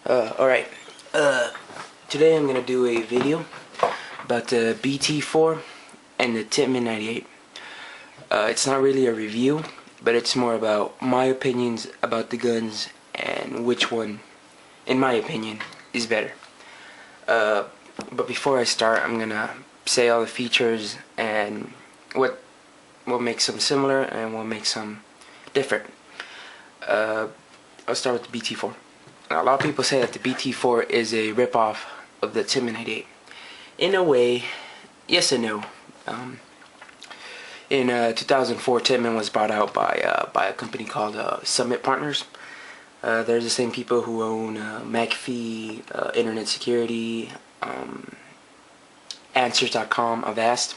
Alright, today I'm gonna do a video about the BT-4 and the Tipmann 98. It's not really a review, but it's more about my opinions about the guns and which one, in my opinion, is better. But before I start, I'm gonna say all the features and what makes them similar and what makes them different. I'll start with the BT-4. Now, a lot of people say that the BT-4 is a ripoff of the Tipmann 98. In a way, yes and no. In 2004, Tipmann was bought out by a company called Summit Partners. They're the same people who own McAfee, Internet Security, Answers.com, Avast.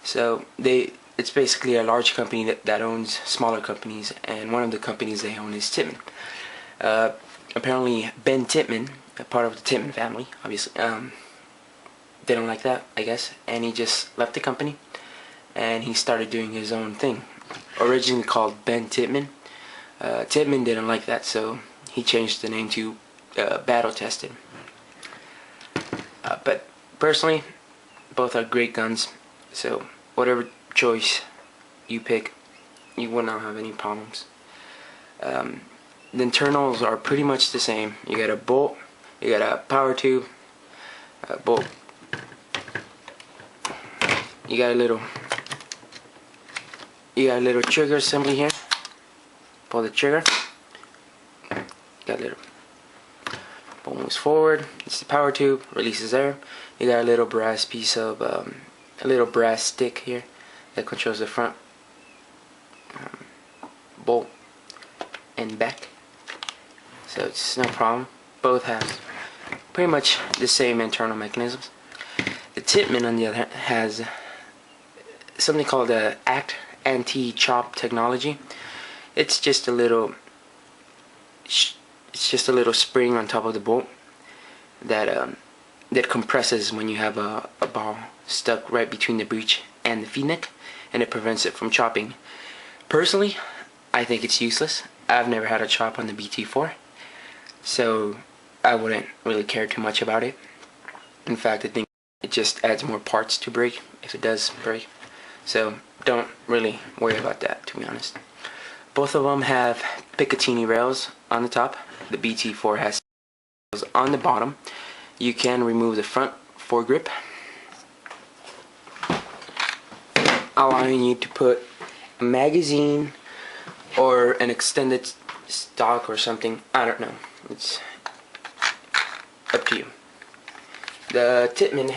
So it's basically a large company that owns smaller companies, and one of the companies they own is Tipmann. Apparently Ben Tipmann, a part of the Tipmann family, obviously, didn't like that, I guess, and he just left the company and he started doing his own thing, originally called Ben Tipmann. Tipmann didn't like that, so he changed the name to Battle Tested. But personally, both are great guns, so whatever choice you pick, you will not have any problems. The internals are pretty much the same. You got a bolt, you got a power tube, a bolt. You got a little trigger assembly here. Pull the trigger. Got a little bolt moves forward. It's the power tube, releases air. You got a little brass piece of a little brass stick here that controls the front bolt and back. So it's no problem. Both have pretty much the same internal mechanisms. The Tipmann, on the other hand, has something called the ACT anti-chop technology. It's just a little spring on top of the bolt that compresses when you have a ball stuck right between the breech and the feed neck, and it prevents it from chopping. Personally, I think it's useless. I've never had a chop on the BT-4, so I wouldn't really care too much about it. In fact, I think it just adds more parts to break if it does break. So don't really worry about that, to be honest. Both of them have Picatinny rails on the top. The BT-4 has rails on the bottom. You can remove the front foregrip, allowing you to put a magazine or an extended stock or something. I don't know. It's up to you. The Tipmann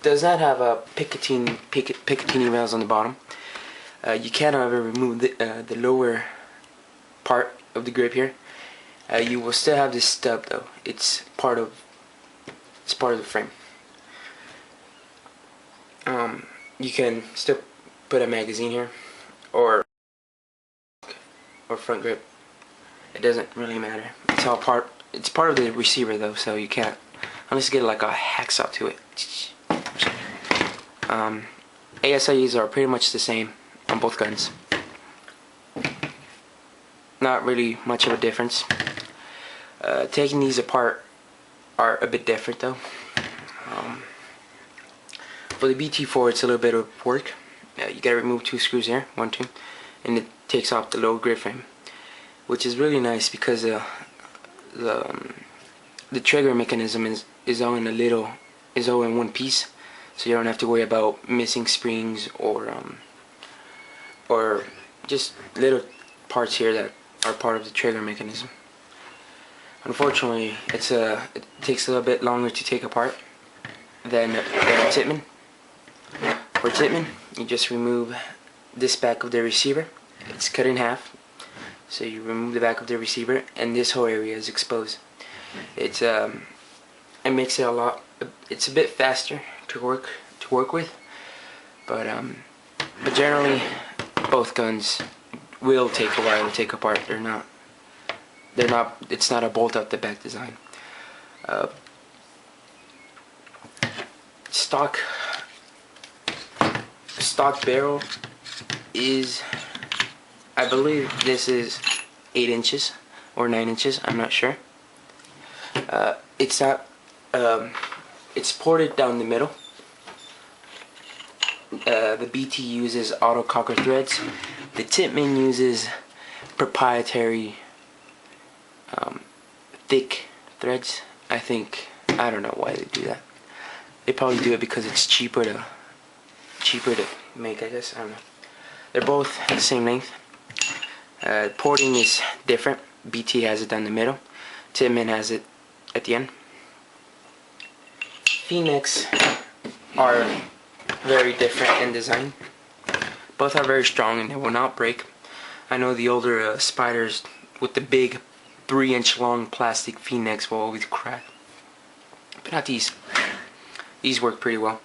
does not have a Picatinny rails on the bottom. You can, however, remove the lower part of the grip here. You will still have this stub, though. It's part of the frame. You can still put a magazine here, or front grip. It doesn't really matter. It's all part. It's part of the receiver, though, so you can't unless you get like a hacksaw to it. ASIEs are pretty much the same on both guns. Not really much of a difference. Taking these apart are a bit different, though. For the BT-4, it's a little bit of work. You gotta remove 2 screws here, 1, 2, and it takes off the lower grip frame, which is really nice because the trigger mechanism is all in one piece, so you don't have to worry about missing springs or just little parts here that are part of the trigger mechanism. Unfortunately, it takes a little bit longer to take apart than Tipmann. For Tipmann, you just remove this back of the receiver. It's cut in half, so you remove the back of the receiver, and this whole area is exposed. It makes it it's a bit faster to work with, but generally both guns will take a while to take apart. It's not a bolt out the back design. Stock barrel is, I believe this is 8 inches or 9 inches, I'm not sure. It's not. It's ported down the middle. The BT uses AUTOCOCKER threads. The Tipmann uses proprietary thick threads. I don't know why they do that. They probably do it because it's cheaper to make, I guess. I don't know. They're both the same length. Porting is different. BT has it down the middle. Tipmann has it at the end. V-necks are very different in design. Both are very strong and they will not break. I know the older spiders with the big 3-inch long plastic V-necks will always crack, but not these. These work pretty well.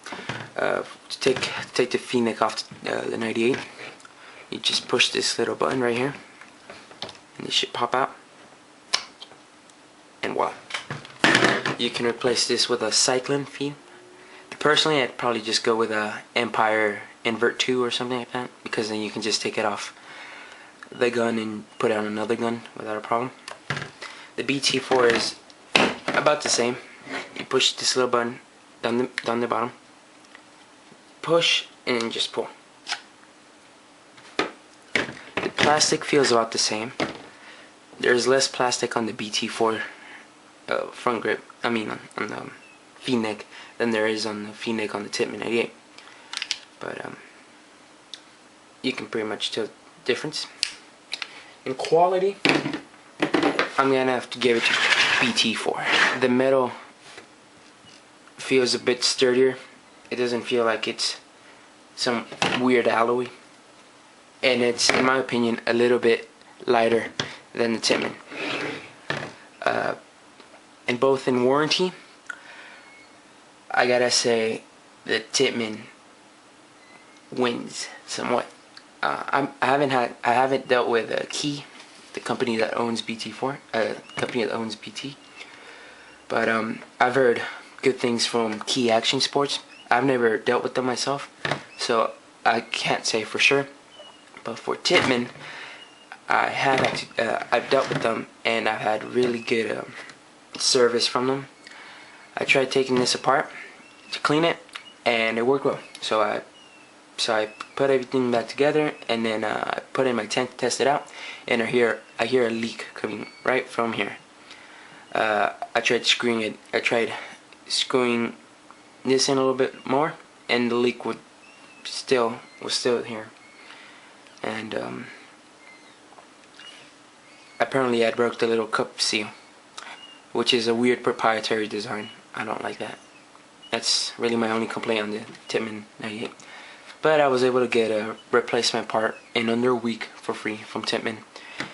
To take the V-neck off the 98, you just push this little button right here, and it should pop out, and voila. You can replace this with a cyclone feed. Personally, I'd probably just go with a Empire Invert 2 or something like that, because then you can just take it off the gun and put it on another gun without a problem. The BT-4 is about the same. You push this little button down the bottom, push, and then just pull. The plastic feels about the same. There's less plastic on the BT-4 front grip, on the V-neck, than there is on the V-neck on the Tipmann 98. But you can pretty much tell the difference. In quality, I'm gonna have to give it to BT-4. The metal feels a bit sturdier. It doesn't feel like it's some weird alloy, and it's, in my opinion, a little bit lighter than the Tipmann. And both in warranty, I gotta say the Tipmann wins somewhat. I haven't dealt with Key, the company that owns BT-4, company that owns BT, but I've heard good things from Key Action Sports. I've never dealt with them myself, so I can't say for sure. But for Tipmann, I've dealt with them, and I've had really good service from them. I tried taking this apart to clean it, and it worked well. So I put everything back together, and then I put it in my tent to test it out, and I hear a leak coming right from here. I tried screwing this in a little bit more, and the leak was still here. And apparently I broke the little cup seal, which is a weird proprietary design. I don't like that. That's really my only complaint on the Tipmann 98. But I was able to get a replacement part in under a week for free from Tipmann.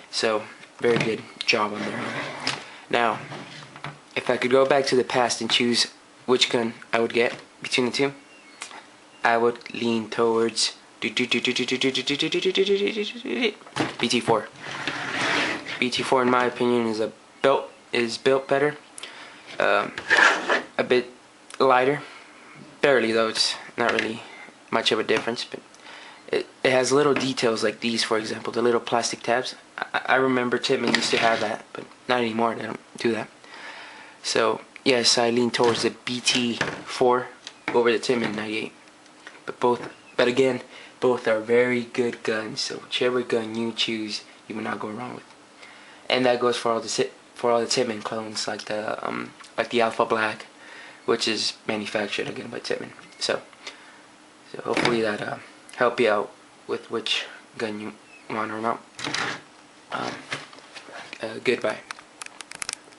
So, very good job on their own. Now, if I could go back to the past and choose which gun I would get between the two, I would lean towards BT-4. BT-4, in my opinion, is built better, a bit lighter, barely though. It's not really much of a difference, but it has little details like these, for example, the little plastic tabs. I remember Tipmann used to have that, but not anymore. They don't do that. So yes, I lean towards the BT-4 over the Tipmann 98. But again, both are very good guns. So whichever gun you choose, you will not go wrong with. And that goes for all the Tipmann clones, like the Alpha Black, which is manufactured again by Tipmann. So hopefully that help you out with which gun you want or not. Goodbye.